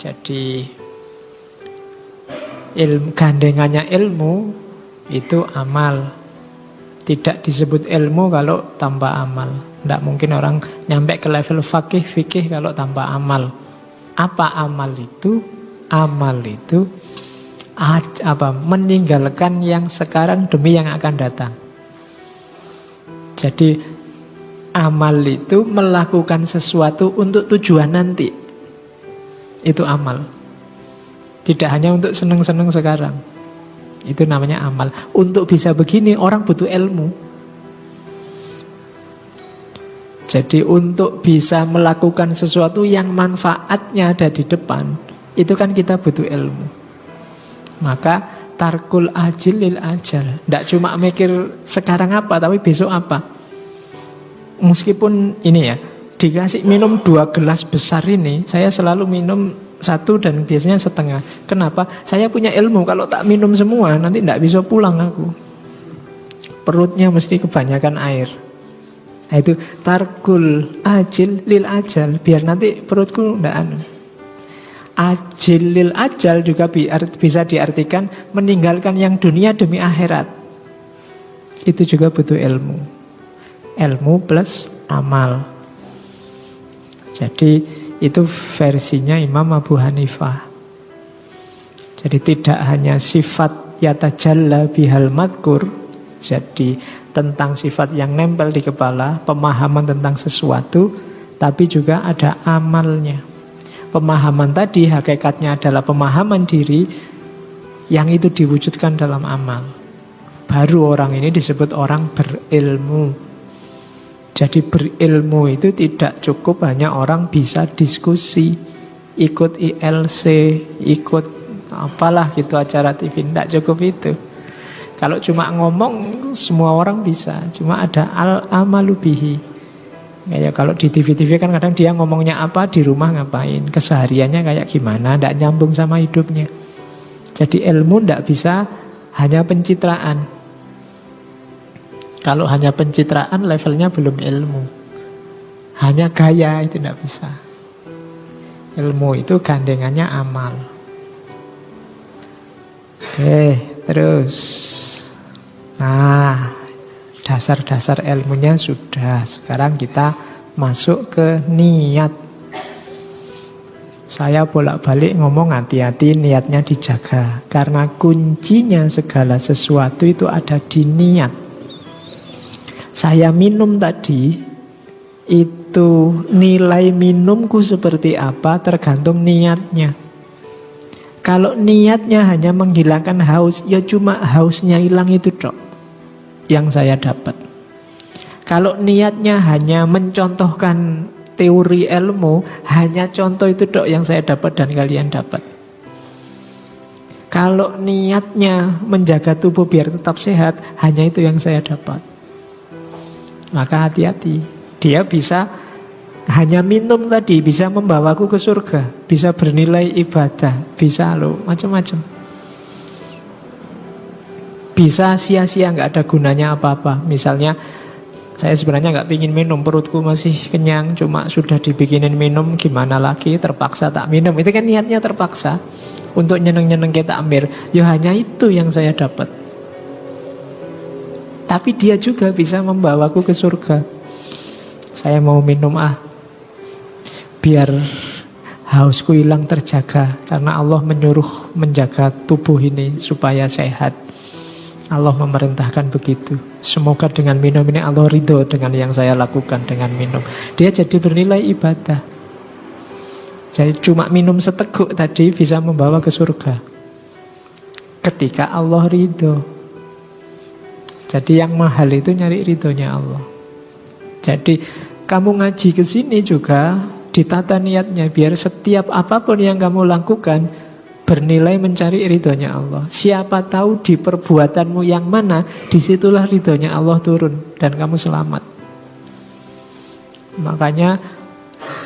Jadi gandengannya ilmu itu amal. Tidak disebut ilmu kalau tanpa amal. Tidak mungkin orang nyampe ke level fikih kalau tanpa amal. Apa amal itu? Amal itu meninggalkan yang sekarang demi yang akan datang. Jadi amal itu melakukan sesuatu untuk tujuan nanti. Itu amal. Tidak hanya untuk seneng-seneng sekarang. Itu namanya amal. Untuk bisa begini orang butuh ilmu. Jadi untuk bisa melakukan sesuatu yang manfaatnya ada di depan, itu kan kita butuh ilmu. Maka tarkul ajil lil ajal. Tidak cuma mikir sekarang apa, tapi besok apa. Meskipun ini ya, dikasih minum 2 gelas besar ini, saya selalu minum 1 dan biasanya setengah. Kenapa? Saya punya ilmu, kalau tak minum semua nanti tidak bisa pulang aku. Perutnya mesti kebanyakan air. Nah, itu tarkul ajil lil ajal, biar nanti perutku tidak anu. Ajil lil ajal juga bisa diartikan meninggalkan yang dunia demi akhirat. Itu juga butuh ilmu. Ilmu plus amal. Jadi itu versinya Imam Abu Hanifah. Jadi tidak hanya sifat yatajalla bihal madkur, jadi tentang sifat yang nempel di kepala, pemahaman tentang sesuatu, tapi juga ada amalnya. Pemahaman tadi hakikatnya adalah pemahaman diri yang itu diwujudkan dalam amal. Baru orang ini disebut orang berilmu. Jadi berilmu itu tidak cukup hanya orang bisa diskusi, ikut ILC, ikut apalah gitu acara TV. Tidak cukup itu. Kalau cuma ngomong semua orang bisa. Cuma ada al-amalu bihi. Kayak kalau di TV-TV kan kadang dia ngomongnya apa, di rumah ngapain, kesehariannya kayak gimana, tidak nyambung sama hidupnya. Jadi ilmu tidak bisa hanya pencitraan. Kalau hanya pencitraan levelnya belum ilmu. Hanya gaya itu tidak bisa. Ilmu itu gandengannya amal. Oke, terus. Nah, dasar-dasar ilmunya sudah. Sekarang kita masuk ke niat. Saya bolak-balik ngomong hati-hati, niatnya dijaga. Karena kuncinya segala sesuatu itu ada di niat. Saya minum tadi, itu nilai minumku seperti apa tergantung niatnya. Kalau niatnya hanya menghilangkan haus, ya cuma hausnya hilang itu dok yang saya dapat. Kalau niatnya hanya mencontohkan teori ilmu, hanya contoh itu dok yang saya dapat dan kalian dapat. Kalau niatnya menjaga tubuh biar tetap sehat, hanya itu yang saya dapat. Maka hati-hati. Dia bisa hanya minum tadi, bisa membawaku ke surga, bisa bernilai ibadah, bisa loh, macam-macam. Bisa sia-sia, nggak ada gunanya apa-apa. Misalnya saya sebenarnya nggak pingin minum, perutku masih kenyang, cuma sudah dibikinin minum, gimana lagi, terpaksa tak minum. Itu kan niatnya terpaksa untuk nyeneng-nyeneng kita takmir. Ya hanya itu yang saya dapat. Tapi dia juga bisa membawaku ke surga. Saya mau minum biar hausku hilang terjaga. Karena Allah menyuruh menjaga tubuh ini supaya sehat. Allah memerintahkan begitu. Semoga dengan minum ini Allah ridho dengan yang saya lakukan dengan minum. Dia jadi bernilai ibadah. Jadi cuma minum seteguk tadi bisa membawa ke surga. Ketika Allah ridho. Jadi yang mahal itu nyari ridhonya Allah. Jadi kamu ngaji ke sini juga ditata niatnya biar setiap apapun yang kamu lakukan bernilai mencari ridhonya Allah. Siapa tahu di perbuatanmu yang mana, disitulah ridhonya Allah turun dan kamu selamat. Makanya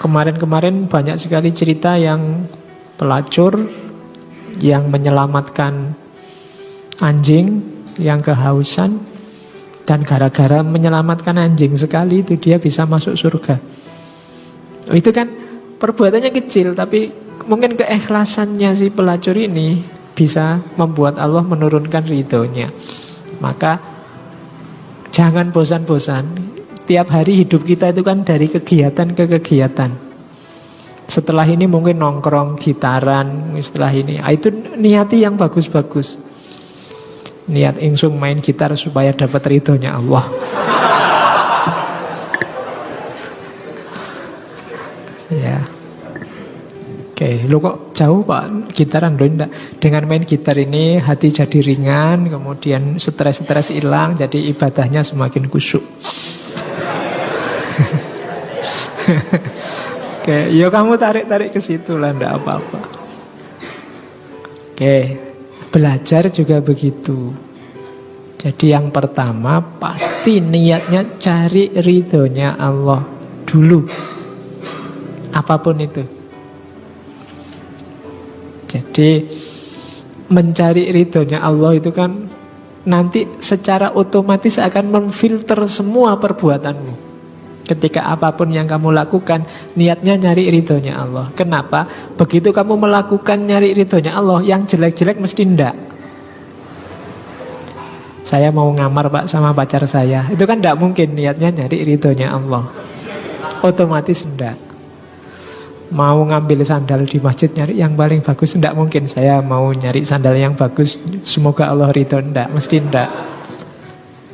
kemarin-kemarin banyak sekali cerita yang pelacur yang menyelamatkan anjing yang kehausan. Dan gara-gara menyelamatkan anjing sekali itu dia bisa masuk surga. Itu kan perbuatannya kecil, tapi mungkin keikhlasannya si pelacur ini bisa membuat Allah menurunkan ridhonya. Maka jangan bosan-bosan. Tiap hari hidup kita itu kan dari kegiatan ke kegiatan. Setelah ini mungkin nongkrong, gitaran, setelah ini itu niati yang bagus-bagus. Niat insung main gitar supaya dapat ridhonya Allah. Ya. Oke, lu kok jauh Pak gitaran lo enggak? Dengan main gitar ini hati jadi ringan, kemudian stres-stres hilang, jadi ibadahnya semakin khusyuk. Oke, ya kamu tarik-tarik ke situ lah, enggak apa-apa. Oke, belajar juga begitu. Jadi yang pertama pasti niatnya cari ridhonya Allah dulu. Apapun itu. Jadi mencari ridhonya Allah itu kan nanti secara otomatis akan memfilter semua perbuatanmu. Ketika apapun yang kamu lakukan, niatnya nyari ridhonya Allah. Kenapa? Begitu kamu melakukan nyari ridhonya Allah, yang jelek-jelek mesti ndak. Saya mau ngamar Pak sama pacar saya, itu kan ndak mungkin niatnya nyari ridhonya Allah. Otomatis ndak. Mau ngambil sandal di masjid nyari yang paling bagus, ndak mungkin saya mau nyari sandal yang bagus semoga Allah ridho, ndak, mesti ndak.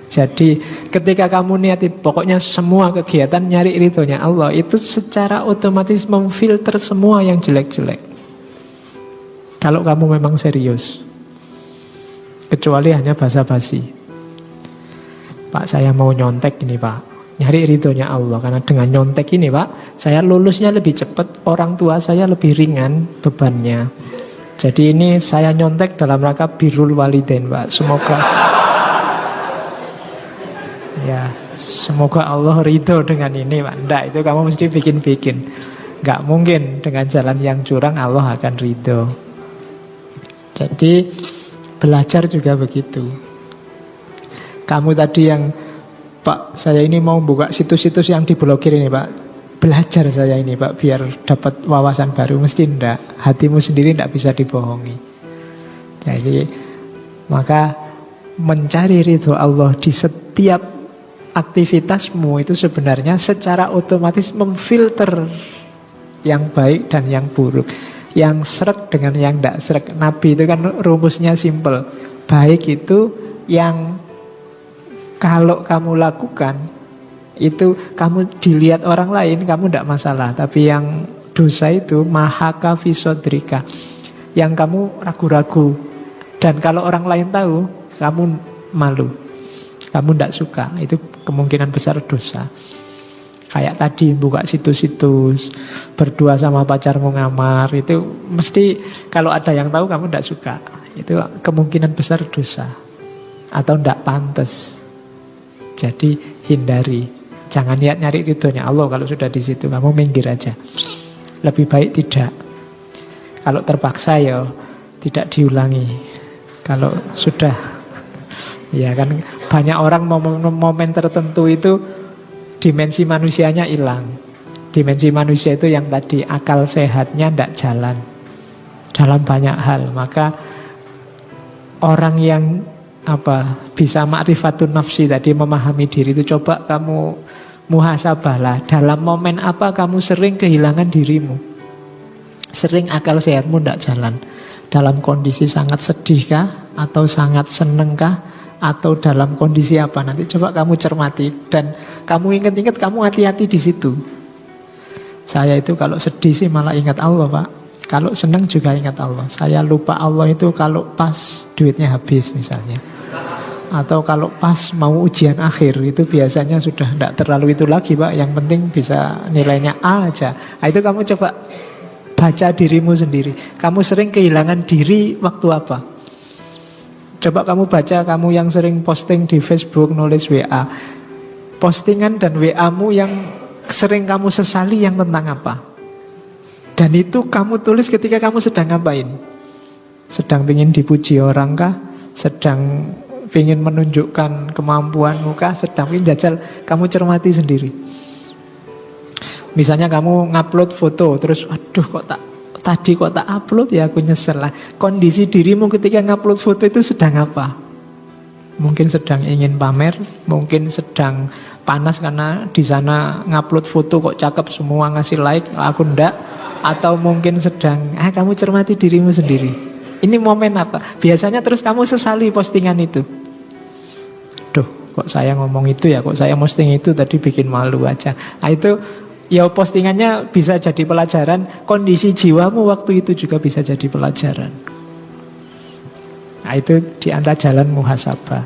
Jadi ketika kamu niati pokoknya semua kegiatan nyari ridhonya Allah, itu secara otomatis memfilter semua yang jelek-jelek. Kalau kamu memang serius. Kecuali hanya basa-basi. Pak saya mau nyontek ini Pak, nyari ridhonya Allah. Karena dengan nyontek ini Pak, saya lulusnya lebih cepat, orang tua saya lebih ringan bebannya. Jadi ini saya nyontek dalam rangka birrul walidain Pak. Semoga Allah ridho dengan ini Pak. Nggak, itu kamu mesti bikin-bikin. Nggak mungkin dengan jalan yang curang Allah akan ridho. Jadi belajar juga begitu. Kamu tadi yang Pak, saya ini mau buka situs-situs yang diblokir ini Pak. Belajar saya ini Pak, biar dapat wawasan baru. Mesti enggak, hatimu sendiri enggak bisa dibohongi. Jadi maka mencari ridho Allah di setiap aktivitasmu itu sebenarnya secara otomatis memfilter yang baik dan yang buruk, yang srek dengan yang enggak srek. Nabi itu kan rumusnya simple. Baik itu yang kalau kamu lakukan itu kamu dilihat orang lain kamu tidak masalah, tapi yang dosa itu mahaka fisodrika, yang kamu ragu-ragu, dan kalau orang lain tahu kamu malu, kamu tidak suka, itu kemungkinan besar dosa. Kayak tadi buka situs-situs, berdua sama pacarmu ngamar, itu mesti kalau ada yang tahu kamu tidak suka, itu kemungkinan besar dosa atau tidak pantas. Jadi hindari. Jangan niat nyari ridhonya Allah. Kalau sudah di situ kamu minggir aja. Lebih baik tidak. Kalau terpaksa ya tidak diulangi. Kalau sudah, ya kan banyak orang momen tertentu itu dimensi manusianya hilang. Dimensi manusia itu yang tadi akal sehatnya tidak jalan dalam banyak hal. Maka orang yang bisa ma'rifatun nafsi tadi, memahami diri itu, coba kamu muhasabahlah. Dalam momen apa kamu sering kehilangan dirimu, sering akal sehatmu tidak jalan. Dalam kondisi sangat sedih kah, atau sangat seneng kah, atau dalam kondisi apa? Nanti coba kamu cermati dan kamu ingat-ingat, kamu hati-hati di situ. Saya itu kalau sedih sih malah ingat Allah Pak. Kalau seneng juga ingat Allah. Saya lupa Allah itu kalau pas duitnya habis misalnya, atau kalau pas mau ujian akhir, itu biasanya sudah tidak terlalu itu lagi Pak. Yang penting bisa nilainya A aja. Nah, itu kamu coba baca dirimu sendiri. Kamu sering kehilangan diri waktu apa? Coba kamu baca, kamu yang sering posting di Facebook, nulis WA, postingan dan WA-mu yang sering kamu sesali yang tentang apa? Dan itu kamu tulis ketika kamu sedang ngapain? Sedang ingin dipuji orang kah? Sedang ingin menunjukkan kemampuanmu kah? Sedang ingin jajal? Kamu cermati sendiri. Misalnya kamu ngupload foto, terus aduh kok tak tadi kok tak upload ya aku nyesel lah. Kondisi dirimu ketika ngupload foto itu sedang apa? Mungkin sedang ingin pamer, mungkin sedang panas karena di sana ngupload foto kok cakep semua ngasih like, aku ndak. Atau mungkin sedang, kamu cermati dirimu sendiri. Ini momen apa? Biasanya terus kamu sesali postingan itu. Duh, kok saya ngomong itu ya, kok saya posting itu tadi bikin malu aja. Nah itu ya postingannya bisa jadi pelajaran. Kondisi jiwamu waktu itu juga bisa jadi pelajaran. Nah itu di antara jalan muhasabah.